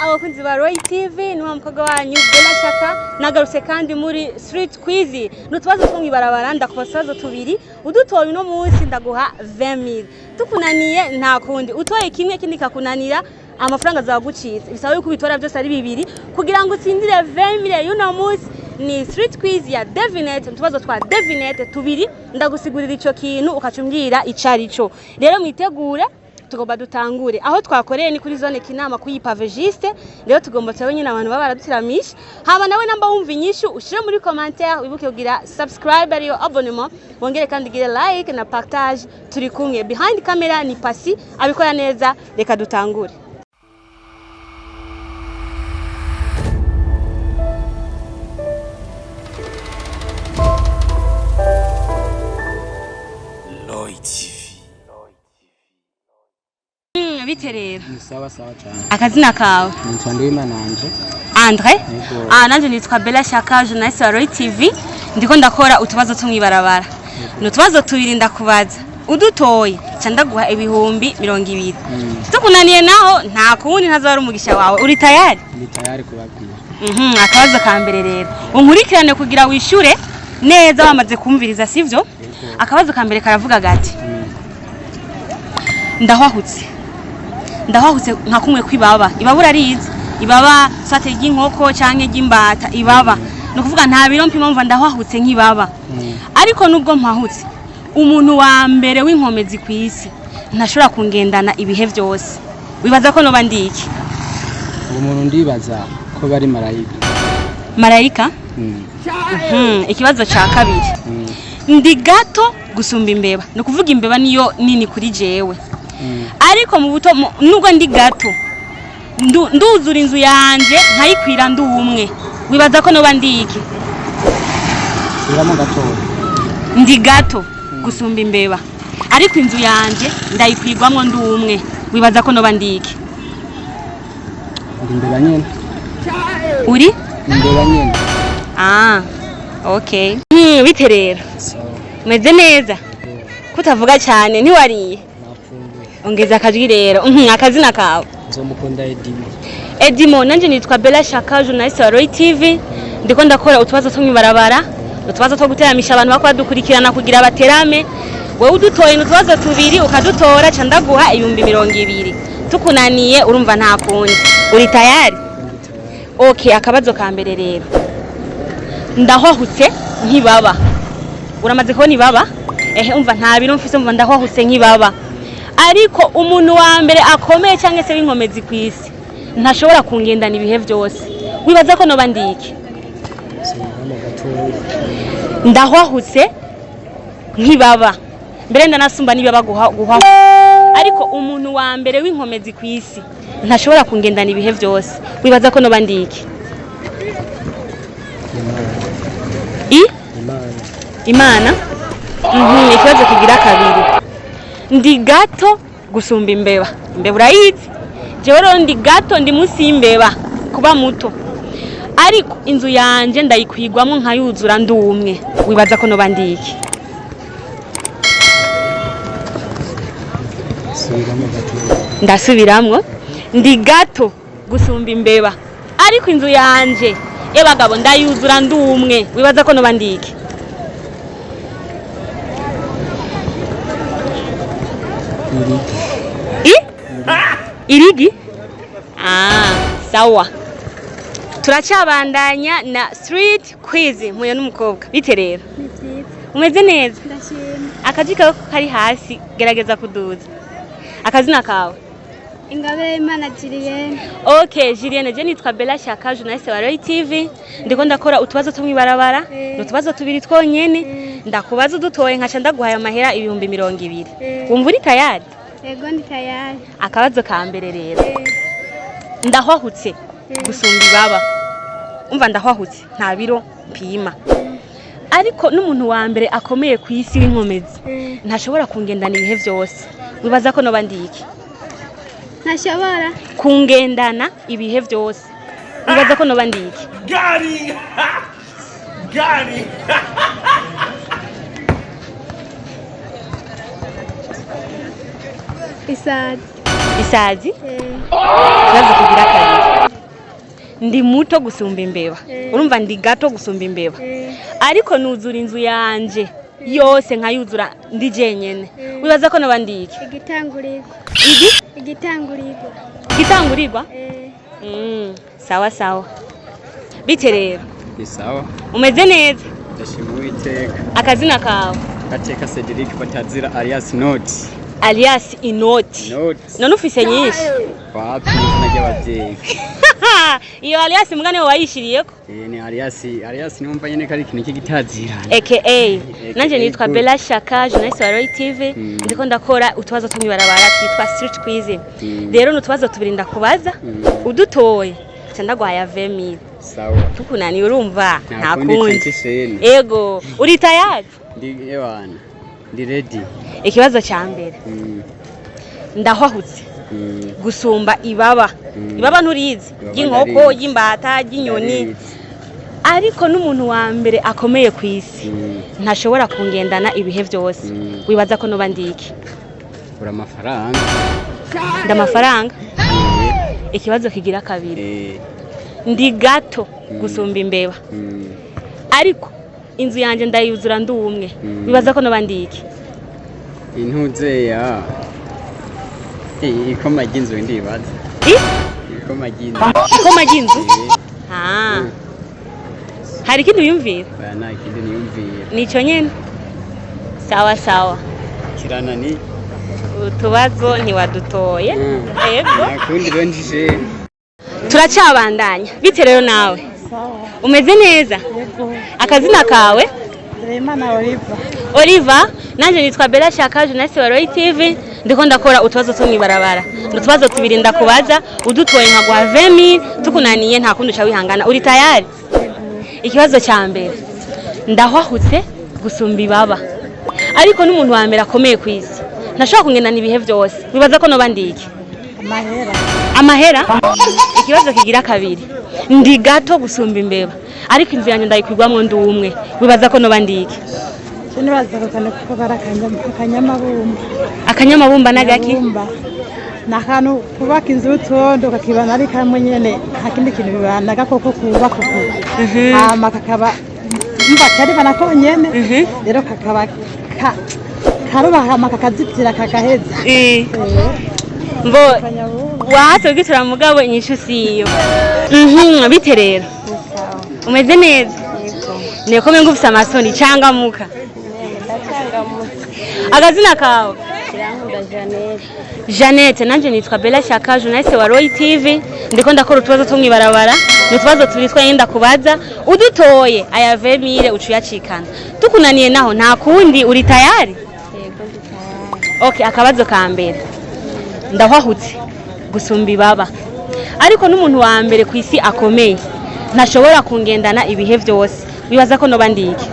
abakunzi ba Roy TV n'uwa mukobwa wanyu Bella Shaka nagarutse kandi muri street quiz n'utubazo tw'umwibarabara ndakubasazo tubiri udutoye uno munsi ndaguha 20000 tukunaniye nta kundi utoye kimwe kindi kakunanira amafaranga zagucitse bisaba yuko bitora byose ari bibiri kugira ngo utsindire 20000 y'uno munsi ni street quiz ya Devinette tubazo twa Devinette tubiri ndagusigurira ico kintu ukacumbwira icarico rero mwitegure tugomba dutangure aho twakoreye ni kuri zone Kinama kuyipavegiste rero tugomba tsabe nyine abantu baba baradutiramisha hama nawe namba wumva inyishu ushire muri commentaire wibuke kugira subscribe ariyo abonnement wongere kandi gire like na partage turi kumwe behind camera ni Pasi abikora neza reka dutangure biterera sawa sawa cyane akazina kawe Nsandima nanje Andre nanje nitwa Bella Shaka journalist wa Roy TV ndiko ndakora utubazo tumwibarabara n'utubazo tubiri ndakubaza udutoye candaguha ibihumbi 200 tukunaniye naho nta kundi ntazara umugisha wawe uri tayari ni tayari kubabwira akabazo ka mbere rero unkurikirane kugira wishure neza wamaze kumviriza sivyo akabazo ka mbere karavuga gati ndahwahutse nka kumwe kwibaba ibabura arize ibaba sate ry'inkoko canke ry'imbata ibaba no kuvuga nta biro mpimo mva ndahwahutse nk'ibaba ariko nubwo mpahutse umuntu wa mbere w'inkomezi kwisi ntashobora kungendana ibihe byose wibaza ko no bandiki umuntu ndibaza ko bari marayika ikibazo ca kabiri ndi gato gusumba imbeba no kuvuga imbeba niyo nini kuri jewe ariko mu buto nubwo ndi gato nduzura inzu yanje nkayikwira ndumwe wibaza ko no bandiki siramo gato ndi gato gusumba imbeba ariko inzu yanje ndayikwirwamwo ndumwe wibaza ko no bandiki imbeba nyene uri imbeba nyene okay biterera meze neza kutavuga cyane ntiwariye ongeza akajwi rero akazina kawe nzomukunda Edimo nanje nitwa Bella Shaka journalist wa Roy TV ndiko ndakora utubazo tumwibarabara utubazo two guteramisha abantu bakora dukurikirana kugira baterame wewe udutoye n'utubazo tubiri ukadutora candaguha 200 tukunaniye urumva nta kundi uri tayari okay akabazo ka mbere rero ndahwahutse nk'ibaba uramaze kubona ibaba umva nta biro mfise umva ndahwahutse nk'ibaba ariko umuntu wa mbere akomeye cyangwa se w'inkomezi kwisi ntashobora kungendana ibihe byose wibaza ko no bandiki ndahwahutse nk'ibaba mbere ndanasumba nibaba guha ariko umuntu wa mbere w'inkomezi kwisi ntashobora kungendana ibihe byose wibaza ko no bandiki Imana ikibazo kigira kabiri ndi gato gusumba imbeba urayizi jewe rero ndi gato ndi munsi y'imbeba kuba muto ariko inzu yanje ndayikwirwamwo nkayuzura ndumwe wibaza ko no bandiki ndasubiramwo ndi gato gusumba imbeba ariko inzu yanje bagabo ndayuzura ndumwe wibaza ko no bandiki irigi sawa turacabandanya na street quiz muye n'umukobwa biterera umeze neza akaji kawe kari hasi gerageza kuduza akazina kawe Ingabe Imana Julienne okay Julienne je nitwa Bella Shaka journalist wa Roy TV ndiko ndakora utubazo tumwibarabara n'utubazo tubiri twonyene ndakubaza udutoye nkaca ndaguhaye amahera 200 wumva uri tayari Ego ndi tayari akabazo ka mbere rero ndahwahutse gusumba ibaba umva ndahwahutse nta biro mpima ariko n'umuntu wa mbere akomeye ku isi w'inkomezi ntashobora kungendana ibihe byose wibaza ko no bandiki ntashobora kungendana ibihe byose wibaza ko no bandiki gari Isazi isazi kibazo kigira kabiri ndi muto gusumba imbeba urumva ndi gato gusumba imbeba ariko nuzura inzu yanje yose nkayuzura ndi jenyene wibaza ko nabandi iki igitangurirwa sawa sawa bite rero ni sawa umeze neza ndashima Uwiteka akazina kawe Gateka Cedric Batazira alias Inoti none ufise nyinshi wapi najya abavyeyi iyo alias mugane wayishiriyeko ni alias numva nyene kari ikintu kigitazira aka nanje nitwa Bella Shaka journalist wa Roy TV ndiko ndakora utubazo tumwe barabara twitwa street quiz rero nutubazo tubirinda kubaza udutoye cyandagwaya 20000 sawa tukunani urumva nta kundi ego uri tayari ndi ewana ndi ready ikibazo cya mbere ndahwahutse gusumba ibaba nturizi y'inkoko y'imbata y'inyoni ariko n'umuntu wa mbere akomeye ku isi ntashobora kungendana ibihe byose wibaza ko noba ndiki ura amafaranga ndamafaranga ikibazo kigira kabiri ndi gato gusumba imbeba ariko inzu yanje ndayuzura ndumwe wibaza ko noba ndiki intuzeya ikoma ry'inzu ndibaza ikoma ry'inzu hari ikindi wiyumvira nta ikindi niyumvira nico nyene sawa sawa kirana ni utubazo ntiwadutoye yego nakundi rero njije turacabandanya bite rero nawe umeze neza akazina kawe Oliva nanje nitwa Bella Shaka journalist wa Roy TV ndiko ndakora utubazo tumwe barabara utubazo tubirinda kubaza udutoye nkagwa 20000 tukunaniye nta kundi uca wihangana uri tayari ikibazo cya mbere ndahwahutse gusumba ibaba ariko n'umuntu wa mbere akomeye ku isi ntashobora kungendana ibihe byose wibaza ko noba ndiki amahera ikibazo kigira kabiri ndi gato gusumba imbeba ariko inzu yanjye ndayikwirwamwo ndi umwe wibaza ko noba ndiki akanyamabumba nagaki nakantu kubaka inzu utondo kakibana ari kamwe nyene hakindi kintu bibana gakoko kubaka hama kakaba mba kari banako nyene rero kakaba karuba hama kakazitira kakaheza mbo wahatse gitura mugabo inyishu siyo bite rero umeze neza niko mengo ufite amasoni cangamuka agazina kawe Janete nanje nitwa Bella Shaka journalist wa Roy TV ndiko ndakora utubazo tumwe barabara n'utubazo tubitwa yenda kubaza udutoye aya 20000 ucuyacikana tukunaniye naho nta kundi uri tayari yego ndi tayari okay akabazo ka mbere ndahwahutse gusumba ibaba ariko n'umuntu wa mbere ku isi akomeye ntashobora kungendana ibihe byose wibaza ko noba ndiki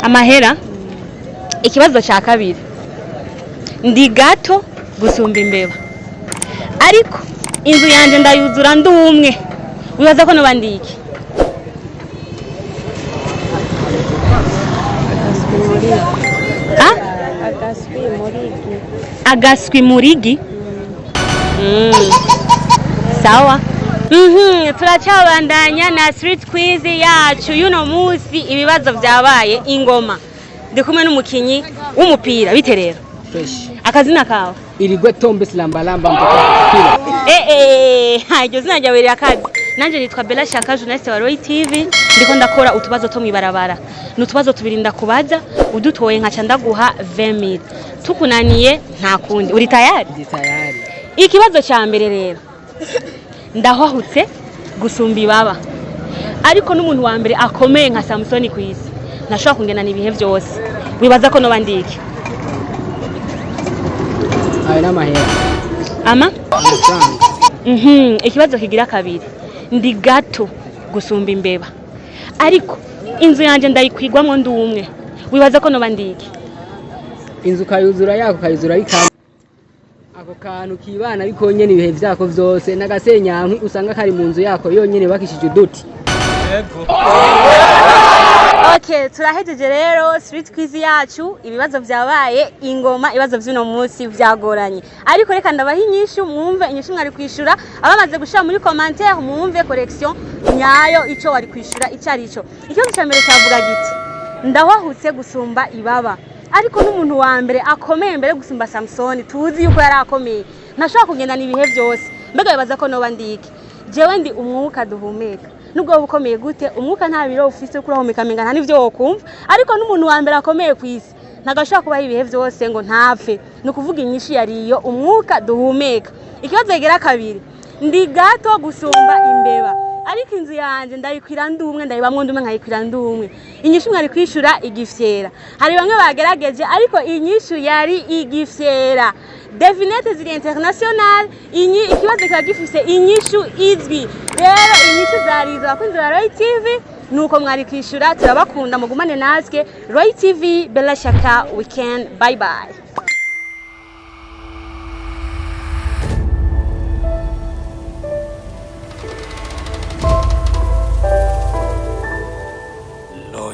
amahera ikibazo cya kabiri ndi gato gusumba imbeba ariko inzu yanjye ndayuzura ndumwe wibaza ko noba ndiki agaswi murigi sawa turacabandanya na street quiz yacu yuno munsi ibibazo byabaye ingoma ndi kumwe n'umukinyi w'umupira bite rero akazina kawe irigwe tombe silambalamba iryo zina ryawe rakazi nanje nitwa Bella Shaka journalist wa Roy TV ndiko ndakora utubazo two mwibarabara n'utubazo tubirinda kubaza udutoye nkaca ndaguha 20000 tukunaniye nta kundi uri tayari ikibazo cya mbere rero ndahwahutse gusumba ibaba ariko n'umuntu wa mbere akomeye nka Samson ku isi ntashobora kungendana ibihe byose wibaza ko noba ndiki ayo n'amahera amafaranga ikibazo kigira kabiri ndi gato gusumba imbeba ariko inzu yanjye ndayikwirwamwo ndi umwe wibaza ko noba ndiki inzu kayuzura yako kayuzura bikaba ako kantu kibana bikonyene ibihe vyako vyose n'agasenyankwi usanga kari mu nzu yako yonyene bakishije uduti Okay, turahejeje rero street quiz yacu, ibibazo vyabaye ingoma, ibibazo vy'uno munsi vyagoranye. Ariko reka ndabaha inyishu mwumve inyishu mwari kwishura, abamaze gushira muri commentaire mwumve correction nyayo ico wari kwishura icarico. Ikibazo cya mbere cyavuga giti: ndawahutse gusumba ibaba. Ariko n'umuntu wa mbere akomeye mbere gusumba Samson, tuzi yuko yari akomeye. Ntashobora kugendana ibihe byose. Mbega bibaza ko noba ndiki. Jewe ndi umwuka duhumeka. Nubwo bukomeye gute, umwuka nta biro ufise kurahumeka menga nta nivyo wokumva. Ariko n'umuntu wa mbere akomeye kwisi ntagashobora kubaho ibihe byose ngo ntapfe. No kuvuga inyinshi yariyo umwuka duhumeka. Ikibazo gera kabiri: ndi gato gusumba imbeba. Ariko inzu yanje ndayikwira ndumwe, ndayibamwe ndumwe nkayikwira ndumwe. Inyishu mwari kwishura igifyera. Hari bamwe bagerageje ariko inyishu yari igifyera. Devinette ziri international, ikibazo kiba gifise inyishu izwi. Rero inyishu zariza abakunzi ba Roy TV, nuko mwari kwishura. Turabakunda mugumane natwe. Roy TV, Bella Shaka weekend, bye bye.